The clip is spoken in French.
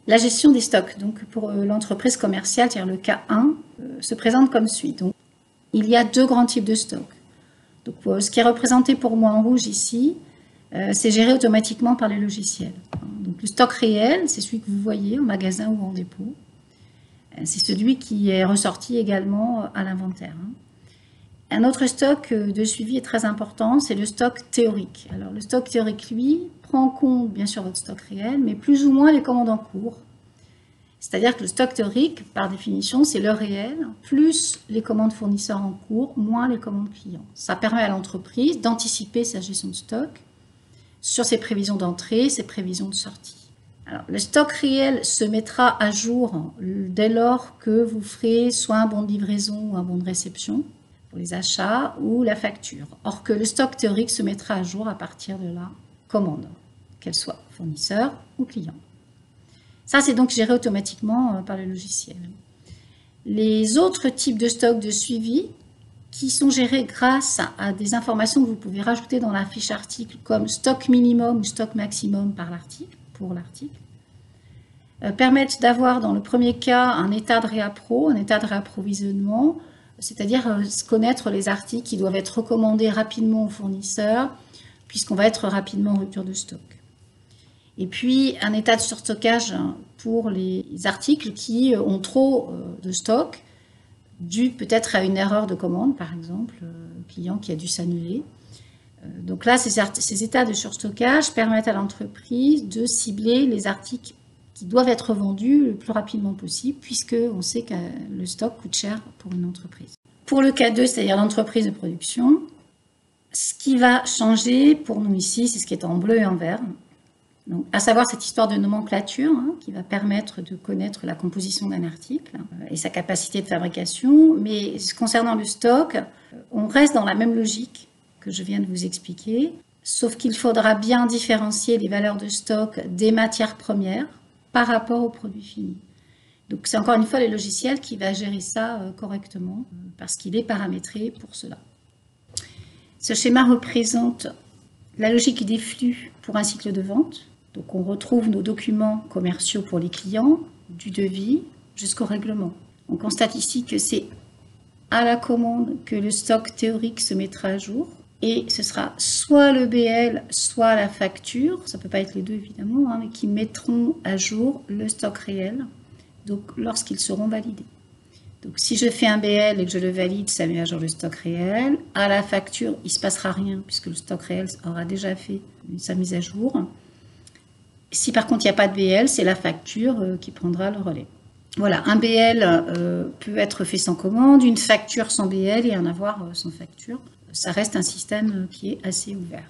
La gestion des stocks, donc pour l'entreprise commerciale, c'est-à-dire le cas 1, se présente comme suit. Donc, il y a deux grands types de stocks. Donc, ce qui est représenté pour moi en rouge ici, c'est géré automatiquement par les logiciels. Donc, le stock réel, c'est celui que vous voyez en magasin ou en dépôt. C'est celui qui est ressorti également à l'inventaire. Un autre stock de suivi est très important, c'est le stock théorique. Alors, le stock théorique, lui, prend en compte bien sûr votre stock réel, mais plus ou moins les commandes en cours. C'est-à-dire que le stock théorique, par définition, c'est le réel, plus les commandes fournisseurs en cours, moins les commandes clients. Ça permet à l'entreprise d'anticiper sa gestion de stock sur ses prévisions d'entrée, ses prévisions de sortie. Alors, le stock réel se mettra à jour dès lors que vous ferez soit un bon de livraison ou un bon de réception pour les achats ou la facture. Or que le stock théorique se mettra à jour à partir de la commande, qu'elle soit fournisseur ou client. Ça, c'est donc géré automatiquement par le logiciel. Les autres types de stocks de suivi qui sont gérés grâce à des informations que vous pouvez rajouter dans la fiche article comme stock minimum ou stock maximum pour l'article, permettent d'avoir dans le premier cas un état de réappro, un état de réapprovisionnement, c'est-à-dire connaître les articles qui doivent être recommandés rapidement aux fournisseurs puisqu'on va être rapidement en rupture de stock. Et puis un état de surstockage pour les articles qui ont trop de stock, dû peut-être à une erreur de commande, par exemple, client qui a dû s'annuler. Donc là, ces états de surstockage permettent à l'entreprise de cibler les articles qui doivent être vendus le plus rapidement possible, puisqu'on sait que le stock coûte cher pour une entreprise. Pour le cas 2, c'est-à-dire l'entreprise de production, ce qui va changer pour nous ici, c'est ce qui est en bleu et en vert. Donc, à savoir cette histoire de nomenclature qui va permettre de connaître la composition d'un article et sa capacité de fabrication. Mais concernant le stock, on reste dans la même logique que je viens de vous expliquer, sauf qu'il faudra bien différencier les valeurs de stock des matières premières par rapport aux produits finis. Donc c'est encore une fois le logiciel qui va gérer ça correctement parce qu'il est paramétré pour cela. Ce schéma représente la logique des flux pour un cycle de vente. Donc on retrouve nos documents commerciaux pour les clients, du devis jusqu'au règlement. On constate ici que c'est à la commande que le stock théorique se mettra à jour. Et ce sera soit le BL, soit la facture, ça ne peut pas être les deux évidemment, mais qui mettront à jour le stock réel, donc lorsqu'ils seront validés. Donc si je fais un BL et que je le valide, ça met à jour le stock réel. À la facture, il ne se passera rien puisque le stock réel aura déjà fait sa mise à jour. Si par contre il n'y a pas de BL, c'est la facture qui prendra le relais. Voilà, un BL peut être fait sans commande, une facture sans BL et un avoir sans facture. Ça reste un système qui est assez ouvert.